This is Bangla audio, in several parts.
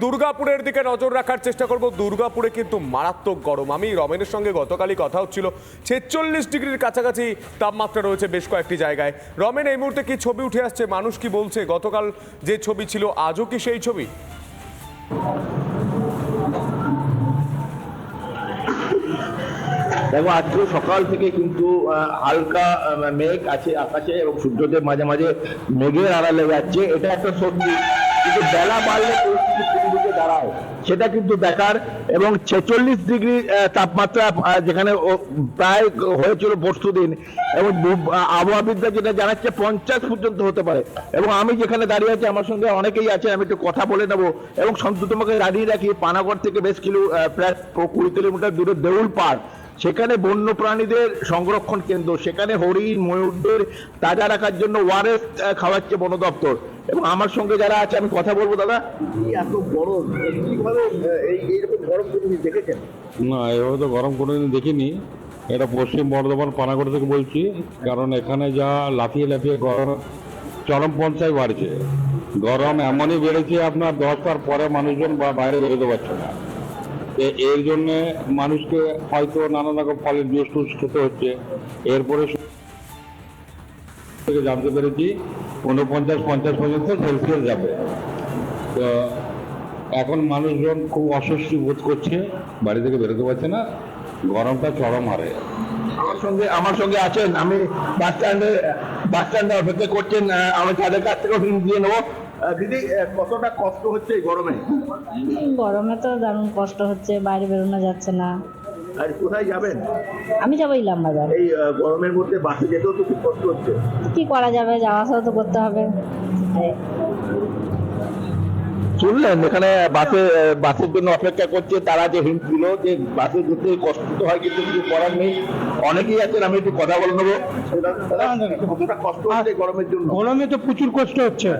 দুর্গাপুরের দিকে নজর রাখার চেষ্টা করব। দুর্গাপুরে কিন্তু মারাত্মক গরম। আমি রমেনের সঙ্গে গতকালই কথা হচ্ছিল, 46 ডিগ্রির কাছাকাছি তাপমাত্রা রয়েছে বেশ কয়েকটি জায়গায়। রমেন, এই মুহূর্তে কি ছবি উঠে আসছে? মানুষ কি বলছে? গতকাল যে ছবি ছিল আজও কি সেই ছবি? দেখো, আজকে সকাল থেকে কিন্তু হালকা মেঘ আছে আকাশে এবং সূর্যদেব মাঝে মাঝে মেঘের আড়ালে যাচ্ছে, এটা একটা সত্যি। কিন্তু বেলা বাড়লে পরিস্থিতি কোন দিকে দাঁড়ায় সেটা কিন্তু দেখার। এবং 46 ডিগ্রি তাপমাত্রা যেখানে প্রায় হয়েছিল পরশু দিন, এবং আবহাওয়াবিদরা যেটা জানাচ্ছে 50 পর্যন্ত হতে পারে। এবং আমি যেখানে দাঁড়িয়ে আছি আমার সঙ্গে অনেকেই আছে, আমি একটু কথা বলে নেবো। এবং সন্তু তোমাকে দাঁড়িয়ে রাখি পানাগড় থেকে বেশ প্রায় 20 কিলোমিটার দূরে দেউল পাড়, সেখানে বন্য প্রাণীদের সংরক্ষণ কেন্দ্র, সেখানে হরিণ ময়ূরদের তাজা রাখার জন্য ওয়ারেস খাওয়াচ্ছে বন দপ্তর। এবং আমার সঙ্গে যারা আছে আমি কথা বলবো। দাদা, এত গরম, কিভাবে এইরকম গরম কোনোদিন দেখেছেন? না, এভাবে তো গরম কোনোদিন দেখিনি। এটা পশ্চিম বর্ধমান পানাগড় থেকে বলছি, কারণ এখানে যা লাফিয়ে লাফিয়ে গরম চরম পর্যায়ে বাড়ছে। গরম এমনই বেড়েছে আপনার 10টার পরে মানুষজন বাইরে বেরোতে পারছে না। এর জন্যে মানুষকে হয়তো নানা রকম ফলের জুস টুস খেতে হচ্ছে। এরপরে জানতে পেরেছি 49-50 পর্যন্ত সেলসিয়াস যাবে। তো এখন মানুষজন খুব অস্বস্তি বোধ করছে, বাড়ি থেকে বেরোতে পারছে না, গরমটা চরম হারে। আমার সঙ্গে আছেন, আমি বাস স্ট্যান্ডে অপেক্ষা করছেন, আমি তাদের কাছ থেকে দিয়ে নেবো। দিদি, কতটা কষ্ট হচ্ছে এই গরমে? গরমে তো দারুণ কষ্ট হচ্ছে, বাইরে বেরোনো যাচ্ছে না। আর কোথায় যাবেন? আমি যাবো ইলামবাজার। এই গরমের মধ্যে বাসে যেতেও তো খুব কষ্ট হচ্ছে। কি করা যাবে, যাওয়া আসা তো করতে হবে। শুনলেন, এখানে বাসের জন্য অপেক্ষা করছে তারা, যে হিন্ট দিল যে বাসে যেতে কষ্ট তো হয় কিন্তু কিছু করার নেই। অনেকেই আছেন, আমি একটু কথা বলে নেবো। কতটা কষ্ট হচ্ছে গরমের জন্য? গরমে তো প্রচুর কষ্ট হচ্ছে,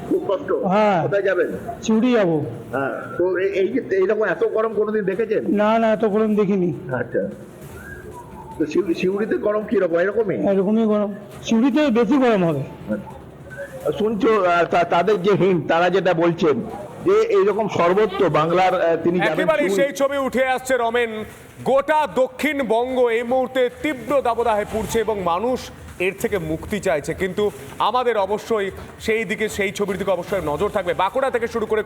খুব কষ্ট। হ্যাঁ। কোথায় যাবেন? চিউড়ি যাবো। হ্যাঁ, তো এই যে এইরকম এত গরম কোনোদিন দেখেছেন? না না, এত গরম দেখিনি। আচ্ছা, তো শিউড়িতে গরম কিরকম? এরকমই? এরকমই গরম, চিউড়িতে বেশি গরম হবে। শুনছো তাদের যে হিন্ট, তারা যেটা বলছেন যে এইরকম সর্বত্র বাংলার তিনি একেবারে সেই ছবি উঠে আসছে রমেন। গোটা দক্ষিণবঙ্গ এই মুহূর্তে তীব্র দাবদাহে পুড়ছে এবং মানুষ এর থেকে মুক্তি চাইছে। কিন্তু আমাদের অবশ্যই সেই ছবির দিকে অবশ্যই নজর থাকবে। বাঁকুড়া থেকে শুরু করে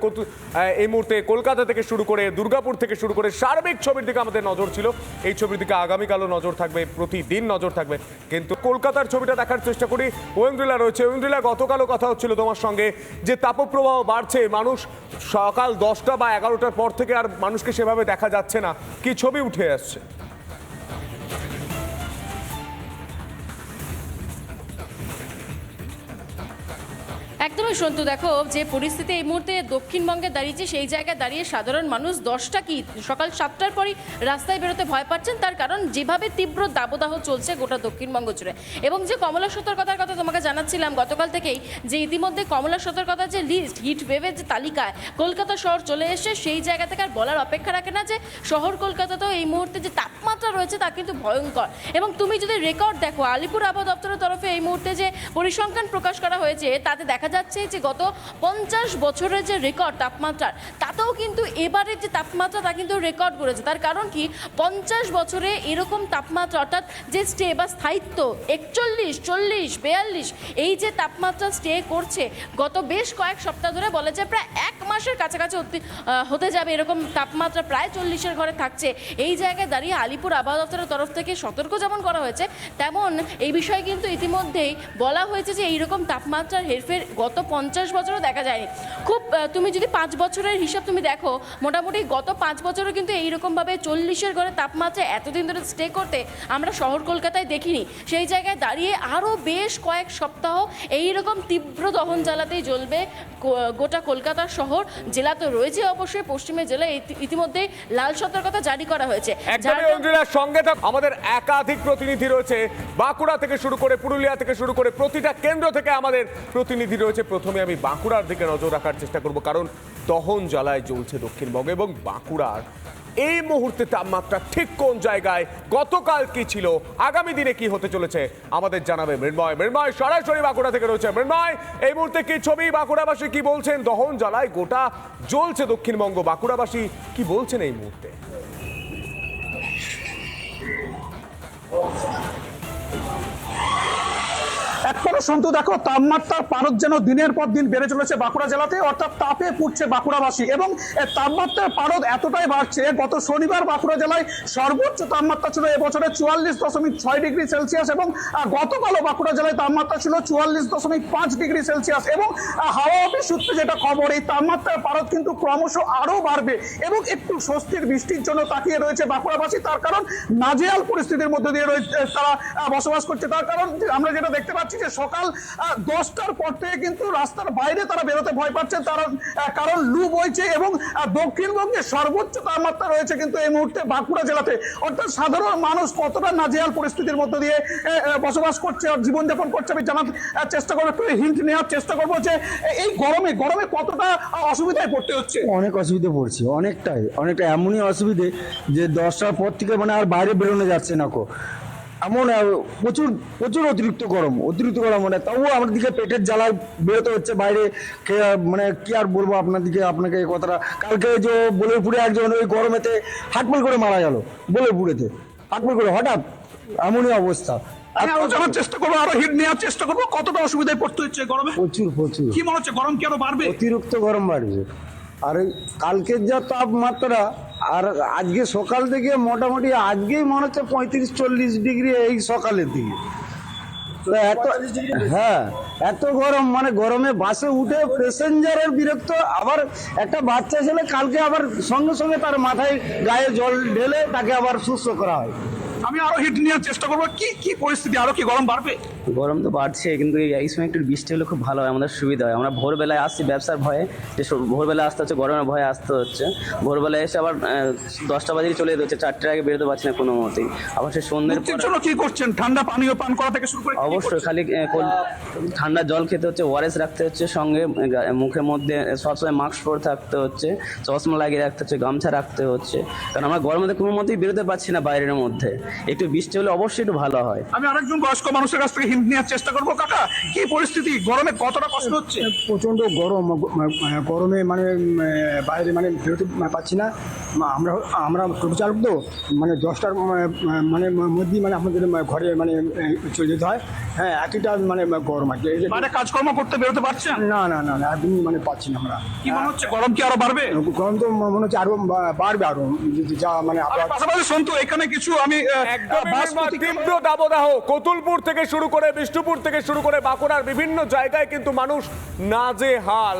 এই মুহূর্তে কলকাতা থেকে শুরু করে দুর্গাপুর থেকে শুরু করে সার্বিক ছবির দিকে আমাদের নজর ছিল। এই ছবির দিকে আগামীকালও নজর থাকবে, প্রতিদিন নজর থাকবে। কিন্তু কলকাতার ছবিটা দেখার চেষ্টা করি। ঐন্দ্রিলা রয়েছে। ঐন্দ্রিলা, গতকালও কথা হচ্ছিল তোমার সঙ্গে যে তাপপ্রবাহ বাড়ছে, মানুষ সকাল 10টা বা 11টার পর থেকে আর মানুষকে সেভাবে দেখা যাচ্ছে না। কি ছবি উঠে আসছে? একদমই সন্তু, দেখো যে পরিস্থিতি এই মুহূর্তে দক্ষিণবঙ্গে দাঁড়িয়েছে, সেই জায়গায় দাঁড়িয়ে সাধারণ মানুষ 10টা কি সকাল 7টার পরই রাস্তায় বেরোতে ভয় পাচ্ছেন। তার কারণ যেভাবে তীব্র দাবদাহ চলছে গোটা দক্ষিণবঙ্গ জুড়ে। এবং যে কমলা সতর্কতার কথা তোমাকে জানাচ্ছিলাম গতকাল থেকেই, যে ইতিমধ্যে কমলা সতর্কতার যে লিস্ট, হিট ওয়েভের যে তালিকায় কলকাতা শহর চলে এসছে, সেই জায়গা থেকে আর বলার অপেক্ষা রাখে না যে শহর কলকাতাতেও এই মুহূর্তে যে তাপমাত্রা রয়েছে তা কিন্তু ভয়ঙ্কর। এবং তুমি যদি রেকর্ড দেখো, আলিপুর আবহাওয়া দপ্তরের তরফে এই মুহূর্তে যে পরিসংখ্যান প্রকাশ করা হয়েছে তাতে দেখা যাচ্ছে যে গত 50 বছরের যে রেকর্ড তাপমাত্রার, তাতেও কিন্তু এবারের যে তাপমাত্রা তা কিন্তু রেকর্ড করেছে। তার কারণ কি, 50 বছরে এরকম তাপমাত্রা অর্থাৎ যে স্টে বা স্থায়িত্ব 41, 40, 42 এই যে তাপমাত্রা স্টে করছে গত বেশ কয়েক সপ্তাহ ধরে, বলা যায় প্রায় 1 মাসের কাছাকাছি হতে যাবে এরকম তাপমাত্রা প্রায় 40-এর ঘরে থাকছে। এই জায়গায় দাঁড়িয়ে আলিপুর আবহাওয়া দপ্তরের তরফ থেকে সতর্ক যেমন করা হয়েছে, তেমন এই বিষয়ে কিন্তু ইতিমধ্যেই বলা হয়েছে যে এইরকম তাপমাত্রার হেরফের গত 50 বছরও দেখা যায়নি। খুব তুমি যদি 5 বছরের হিসাব তুমি দেখো, মোটামুটি গত 5 বছরও কিন্তু এইরকমভাবে 40-এর ঘরে তাপমাত্রা এতদিন ধরে স্টে করতে আমরা শহর কলকাতায় দেখিনি। সেই জায়গায় দাঁড়িয়ে আরও বেশ কয়েক সপ্তাহ এইরকম তীব্র দহন জ্বালাতেই জ্বলবে গোটা কলকাতা শহর। জেলা তো রয়েছে অবশ্যই, পশ্চিমের জেলায় ইতিমধ্যে লাল সতর্কতা জারি করা হয়েছে। সঙ্গে আমাদের একাধিক প্রতিনিধি রয়েছে, বাঁকুড়া থেকে শুরু করে পুরুলিয়া থেকে শুরু করে প্রতিটা কেন্দ্র থেকে আমাদের প্রতিনিধি রয়েছে। প্রথমে আমি বাঁকুড়ার দিকে নজর রাখার চেষ্টা করব, কারণ দহন জ্বালায় জ্বলছে দক্ষিণবঙ্গে এবং বাঁকুড়ার এই মুহূর্তে তাপমাত্রা ঠিক কোন জায়গায়, গতকাল কি ছিল, আগামী দিনে কি হতে চলেছে আমাদের জানাবে মৃন্ময়। মৃন্ময় সরাসরি বাঁকুড়া থেকে রয়েছে। মৃন্ময়, এই মুহূর্তে কি ছবি, বাঁকুড়াবাসী কি বলছেন? দহন জ্বালায় গোটা জ্বলছে দক্ষিণবঙ্গ, বাঁকুড়াবাসী কি বলছেন এই মুহূর্তে? একবারে সন্তু দেখো, তাপমাত্রার পারদ যেন দিনের পর দিন বেড়ে চলেছে বাঁকুড়া জেলাতে, অর্থাৎ তাপে পুড়ছে বাঁকুড়াবাসী। এবং তাপমাত্রার পারদ এতটাই বাড়ছে, গত শনিবার বাঁকুড়া জেলায় সর্বোচ্চ তাপমাত্রা ছিল এবছরে 44.6 ডিগ্রি সেলসিয়াস, এবং গতকালও বাঁকুড়া জেলায় তাপমাত্রা ছিল 44.5 ডিগ্রি সেলসিয়াস। এবং হাওয়া অফিস সূত্রে যেটা খবর, এই তাপমাত্রার পারদ কিন্তু ক্রমশ আরো বাড়বে, এবং একটু স্বস্তির বৃষ্টির জন্য তাকিয়ে রয়েছে বাঁকুড়াবাসী। তার কারণ নাজেহাল পরিস্থিতির মধ্যে দিয়ে রয়েছে তারা বসবাস করছে। তার কারণ আমরা যেটা দেখতে পাচ্ছি যে সকাল 10টার পর থেকে কিন্তু রাস্তার বাইরে তারা বেরোতে ভয় পাচ্ছেন, তারা কারণ লু বইছে, এবং দক্ষিণবঙ্গে সর্বোচ্চ তাপমাত্রা রয়েছে কিন্তু এই মুহূর্তে বাঁকুড়া জেলাতে। অর্থাৎ সাধারণ মানুষ কতটা নাজেহাল পরিস্থিতির মধ্যে দিয়ে বসবাস করছে আর জীবনযাপন করছে আমি জানার চেষ্টা করবো, একটু হিন্ট নেওয়ার চেষ্টা করবো যে এই গরমে কতটা অসুবিধায় পড়তে হচ্ছে। অনেক অসুবিধে পড়ছি, অনেকটা এমনই অসুবিধে যে 10টার পর থেকে মানে আর বাইরে বেরোনো যাচ্ছে না কো। এমন প্রচুর অতিরিক্ত গরম মানে তবুও আমার দিকে পেটের জ্বালায় বেরোতে হচ্ছে বাইরে। মানে কি আর বলবো আপনাকে এই কথাটা। কালকে যে বোলেরপুরে একজন ওই গরমেতে হাটমাল করে মারা গেল, বোলেরপুরেতে হাটমাল করে, হঠাৎ এমনই অবস্থা। আমি আরো জানার চেষ্টা করবো, আরো হিট নেওয়ার চেষ্টা করবো কতটা অসুবিধায় পড়তে হচ্ছে গরমে। প্রচুর কি মনে হচ্ছে, গরম কি আরো বাড়বে? অতিরিক্ত গরম বাড়বে। আর ওই কালকের যা তাপমাত্রা, আর আজকে সকাল থেকে মোটামুটি আজকেই মনে হচ্ছে 35-40 ডিগ্রি এই সকালের দিকে। তো এত গরম, মানে গরমে বাসে উঠে প্যাসেঞ্জারের বিরক্ত। আবার একটা বাচ্চা ছেলে কালকে আবার সঙ্গে সঙ্গে তার মাথায় গায়ে জল ঢেলে তাকে আবার সুস্থ করা হয়। আমি আরো হিট নেওয়ার চেষ্টা করবো, কি পরিস্থিতি, আরো কি গরম বাড়বে? গরম তো বাড়ছে, কিন্তু এই সময় একটু বৃষ্টি হলে খুব ভালো হয়, আমাদের সুবিধা হয়। আমরা ভোরবেলায় আসছি ব্যবসার ভয়ে, যে ভোরবেলায় আসতে হচ্ছে, গরমের ভয়ে আসতে হচ্ছে। ভোরবেলায় এসে আবার 10টা বাজে চলে যেতে হচ্ছে, 4টার আগে বেরোতে পারছি না কোনো মতেই। আবার সে সন্ধ্যের জন্য কি করছেন? ঠান্ডা পানীয় পান করা থেকে শুরু করে অবশ্যই খালি ঠান্ডা জল খেতে হচ্ছে, ওআরএস রাখতে হচ্ছে সঙ্গে, মুখের মধ্যে সবসময় মাস্ক পরে থাকতে হচ্ছে, চশমা লাগিয়ে রাখতে হচ্ছে, গামছা রাখতে হচ্ছে, কারণ আমরা গরমে কোনো মতেই বেরোতে পারছি না বাইরের মধ্যে। একটু বৃষ্টি হলে অবশ্যই একটু ভালো হয়। আমি আরেকজন বয়স্ক মানুষের কাছ থেকে হিন্ট নেওয়ার চেষ্টা করবো। কাকা, কি পরিস্থিতি, গরমে কতটা কষ্ট হচ্ছে? প্রচণ্ড গরমে মানে বাইরে মানে বেরোতে পারছি না। আমরা টোটো চালক তো, মানে 10টার মানে মধ্যেই মানে আমাদের ঘরে মানে চলে যেতে হয়। হ্যাঁ, একইটা মানে গরম আছে, মানে কাজকর্ম করতে বেরোতে পারছেন না একদমই মানে পাচ্ছি না আমরা। কি মনে হচ্ছে, গরম কি আরো বাড়বে? গরম তো মনে হচ্ছে আরো বাড়বে, আরো যা মানে পাশাপাশি সন্তু এখানে কিছু আমি তীব্র দাবদাহ, কতুলপুর থেকে শুরু করে বিষ্ণুপুর থেকে শুরু করে বাঁকুড়ার বিভিন্ন জায়গায় কিন্তু মানুষ নাজেহাল।